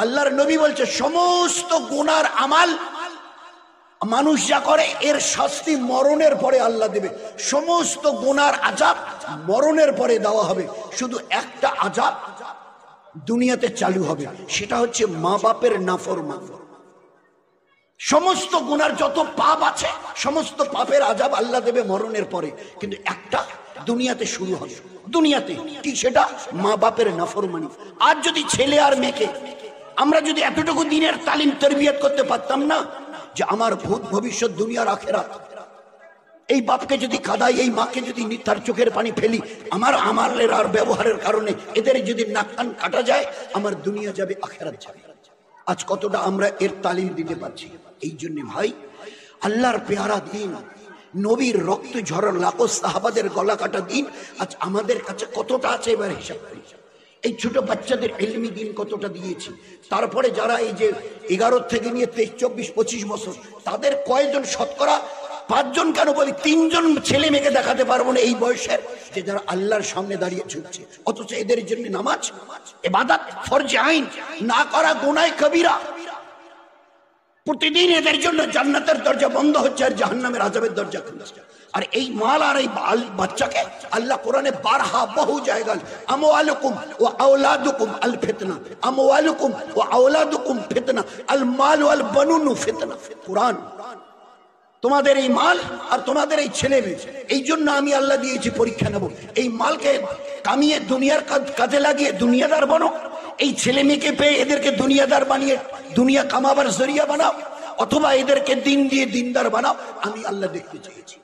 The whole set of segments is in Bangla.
আল্লাহর নবী বলছে সমস্ত গুনার আমাল মানুষ যা করে এর শাস্তি মরণের পরে আল্লাহ দেবে। সমস্ত গুনার আযাব মরণের পরে দেওয়া হবে, শুধু একটা আযাব দুনিয়াতে চালু হবে, সেটা হচ্ছে মা বাপের নাফরমানি। সমস্ত গুনার যত পাপ আছে সমস্ত পাপের আযাব আল্লাহ দেবে মরণের পরে, কিন্তু একটা দুনিয়াতে শুরু হবে। দুনিয়াতে কি? সেটা মা বাপের নাফরমানি। আজ যদি ছেলে আর মেয়েকে আমরা যদি এতটুকু দিনের তালিম তরবিয়ত করতে পারতাম না যে আমার ভূত ভবিষ্যৎ দুনিয়ার আখেরাত, এই বাপকে যদি কাঁদাই, এই মাকে যদি তার চোখের পানি ফেলি, আমার আমালের আর ব্যবহারের কারণে এদের যদি নাক কান কাটা যায়, আমার দুনিয়া যাবে আখেরাত যাবে। আজ কতটা আমরা এর তালিম দিতে পারছি? এই জন্য ভাই, আল্লাহর পেয়ারা দিন, নবীর রক্ত ঝরার লাখো সাহাবাদের গলা কাটা দিন আজ আমাদের কাছে কতটা আছে এবার হিসাব করি। এই ছোট বাচ্চাদের ইলমি দিন কতটা দিয়েছি, তারপরে যারা এই যে 11 থেকে নিয়ে 23, 24, 25 বছর, তাদের কয়জন, শতকরা 5 জন, কেন বলি 3 জন ছেলে মেয়েকে দেখাতে পারবো না এই বয়সের, যে যারা আল্লাহর সামনে দাঁড়িয়ে ছুটছে। অথচ এদের জন্য নামাজ, ইবাদত, ফরজ আইন না করা গুনাহ কবিরা। প্রতিদিন এদের জন্য জান্নাতের দরজা বন্ধ হচ্ছে আর জাহান্নামের আযাবের দরজা খুলছে। আর এই মাল আর এই বাচ্চাকে আল্লাহ কোরআনে বারহা বহু জায়গায় আমওয়ালুকুম ওয়া আওলাদুকুম আল ফিতনা, আমওয়ালুকুম ওয়া আওলাদুকুম ফিতনা, আল মাল ওয়াল বানুন ফিতনা। কোরআন, তোমাদের এই মাল আর তোমাদের এই ছেলে মেয়ে, এই জন্য আমি আল্লাহ দিয়েছি পরীক্ষা নেব। এই মালকে কামিয়ে দুনিয়ার কাজে লাগিয়ে দুনিয়াদার বানো, এই ছেলে মেয়েকে পেয়ে এদেরকে দুনিয়াদার বানিয়ে দুনিয়া কামাবার জরিয়া বানাও, অথবা এদেরকে দিন দিয়ে দিনদার বানাও। আমি আল্লাহ দেখতে চেয়েছি,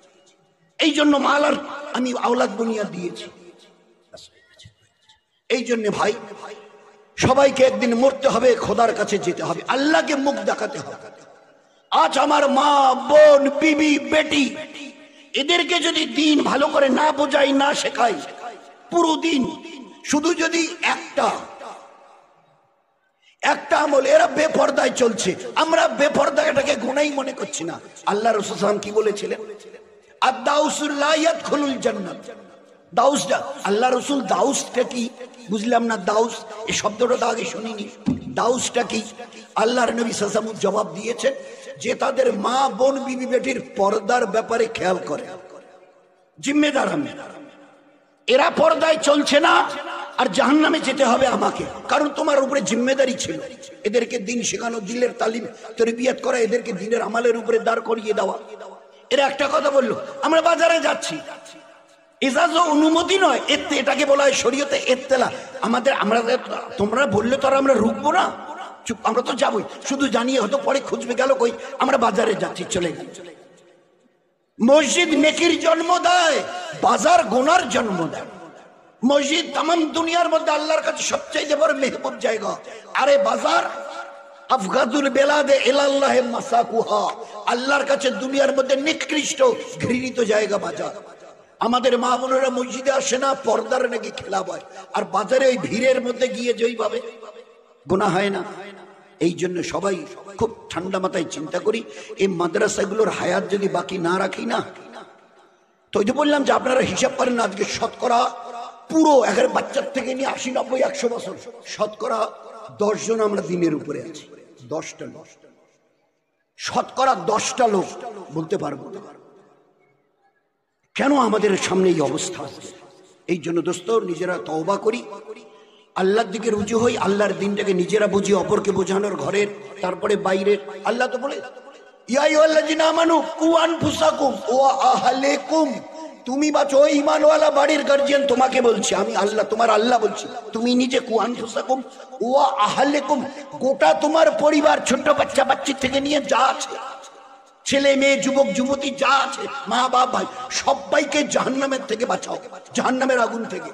এই জন্য মাল আর আমি আওলাদ বুনিয়াদ দিয়েছি। এই জন্য ভাই, সবাইকে একদিন মরতে হবে, খোদার কাছে যেতে হবে, আল্লাহকে মুখ দেখাতে হবে। আজ আমার মা, বোন, বিবি, বেটি, এদেরকে যদি দিন ভালো করে না বোঝাই, না শেখাই, পুরো দিন শুধু যদি একটা আমল, এরা বেপরদায় চলছে, আমরা বেপরদাটাকে গুনাই মনে করছি না। আল্লাহ রাসূল সাল্লাল্লাহু আলাইহি ওয়াসাল্লাম কি বলেছিলেন? আদ-দাউসুল লা ইয়াদখুলুল জান্নাত। দাউসটা, আল্লাহ রাসূল দাউসটা কি বুঝলাম না। দাউস এই শব্দটা তো আগে শুনিনি। দাউসটা কি? আল্লাহর নবী সাল্লাল্লাহু আলাইহি ওয়াসাল্লাম জবাব দিয়েছেন যে তাদের মা, বোন, বিবি, বেটির পর্দার ব্যাপারে খেয়াল করে, জিম্মেদার আমি। এরা পর্দায় চলছে না আর জাহান্নামে যেতে হবে আমাকে, কারণ তোমার উপরে জিম্মেদারি ছিল এদেরকে দিন শেখানো, দিলের তালিম তরবিয়ত করা, এদেরকে দিনের আমলের উপরে দাঁড় করিয়ে দেওয়া। এরা একটা কথা বললো, আমরা বাজারে যাচ্ছি, ইজাজ ও অনুমতি নয়, এটাকে বলা হয় শরীয়তে ইত্তেলা। আমরা তোমরা বললে তো আর আমরা রুকবো না, চুপ, আমরা তো যাবোই, শুধু জানিয়ে হয়তো পরে খুঁজবে গেল কই, আমরা বাজারে যাচ্ছি, চলে গেল। মসজিদ নেকির জন্ম দেয়, বাজার গুনার জন্ম দেয়। মসজিদ তাম দুনিয়ার মধ্যে আল্লাহর কাছে সবচেয়ে বড় মেহবুব জায়গা, আরে বাজার আফগাদুল বেলাদে ইলাল্লাহি মাসাকুহা, আল্লাহর কাছে দুনিয়ার মধ্যে নিকৃষ্ট ঘৃণিত জায়গা বাজার। আমাদের মা বোনেরা মসজিদে আসে না, পর্দার নাকি খেলা হয়, আর বাজারে ওই ভিড়ের মধ্যে গিয়ে যেইভাবে গুনাহ হয় না। এই জন্য সবাই খুব ঠান্ডা মাথায় চিন্তা করি, এই মাদ্রাসাগুলোর হায়াত যদি বাকি না রাখি না, তো ওই যে বললাম যে আপনারা হিসাব করেন না, আজকে শতকরা পুরো একের বাচ্চার থেকে নিয়ে 80, 90, 100 বছর, শতকরা 10 জন আমরা দিনের উপরে আছি। 10টা লোক, শতকরা 10টা লোক বলতে পারবো না কেন আমাদের সামনে এই অবস্থা। এই জন্য দোস্ত, নিজেরা তওবা করি, আল্লাহর দিকে রুজু হই, আল্লাহর দিনটাকে নিজেরা বুঝি, অপরকে বোঝানোর, ঘরের তারপরে বাইরের। আল্লাহ তো বলে ইয়া আইয়ুহাল্লাযিনা আমানু কু আনফুসাকুম ওয়া আহলিকুম, তুমি বাঁচো। ঈমানওয়ালা বাড়ির গার্জিয়ান তোমাকে বলছি, আমি আল্লাহ, তোমার আল্লাহ বলছি, তুমি নিজে কু আনফুসাকুম ওয়া আহলিকুম, গোটা তোমার পরিবার, ছোট বাচ্চা বাচ্চি থেকে নিয়ে যা আছে, ছেলে মেয়ে, যুবক যুবতী যা আছে, মা বাপ ভাই, সবাইকে জাহান্নামের থেকে বাঁচাও, জাহান্নামের আগুন থেকে।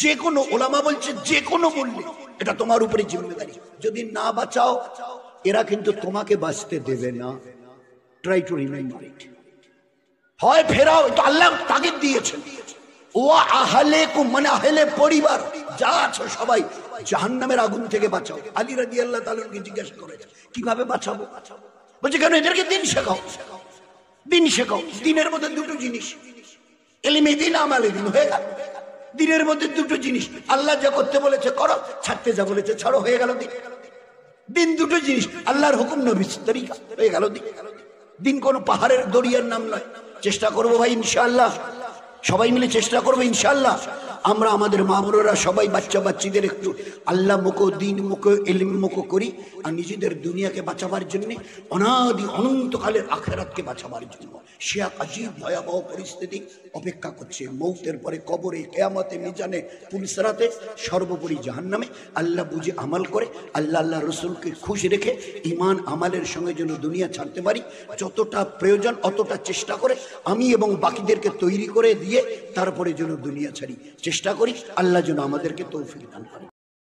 যে কোনো ওলামা বলছে, যে কোনো বললে এটা তোমার উপরে জিম্মেদারি। যদি না বাঁচাও, এরা কিন্তু তোমাকে বাঁচতে দেবে না। Try to remember it. হয় ফেরাও, তো আল্লাহ তাগিদ দিয়েছেন, ওয়া আহলিকুম মানে আহলে পরিবার যা আছে সবাই জাহান্নামের আগুন থেকে বাঁচাও। আলী রাদিয়াল্লাহু তাআলা কে জিজ্ঞাসা করেছে কিভাবে বাঁচাবো, বলছে কেন, এদেরকে দিন শেখাও, দিন শেখাও। দিনের মধ্যে দুটো জিনিস, ইলমে দিন, আমালে দিন, হয়ে গেল। দিনের মধ্যে দুটো জিনিস, আল্লাহ যা করতে বলেছে করো, ছাড়তে যা বলেছে ছাড়ো, হয়ে গেল দিন। দিন দুটো জিনিস, আল্লাহর হুকুম নবীর তরিকা, হয়ে গেল দিন। দিন কোনো পাহাড়ের দরিয়ার নাম নয়। চেষ্টা করবো ভাই ইনশাআল্লাহ, সবাই মিলে চেষ্টা করবো ইনশাআল্লাহ। আমরা আমাদের মা বোনেরা সবাই বাচ্চা বাচ্চিদের একটু আল্লাহ মুখো, দিন মুখো, এলিম মুখো করি, আর নিজেদের দুনিয়াকে বাঁচাবার জন্য, অনাদি অনন্তকালের আখেরাতকে বাঁচাবার জন্য। শিয়া আজীব ভয়াবহ পরিস্থিতি অপেক্ষা করছে, মৌতের পরে কবরে, কিয়ামতে, মিজানে, পুলিশরাতে, সর্বোপরি জাহান্নামে। আল্লাহ বুঝে আমল করে, আল্লাহ রসুলকে খুশি রেখে ইমান আমালের সঙ্গে যেন দুনিয়া ছাড়তে পারি, যতটা প্রয়োজন অতটা চেষ্টা করে আমি এবং বাকিদেরকে তৈরি করে দিয়ে তারপরে যেন দুনিয়া ছাড়ি চেষ্টা করি। আল্লাহ যেন আমাদেরকে তৌফিক দান করে।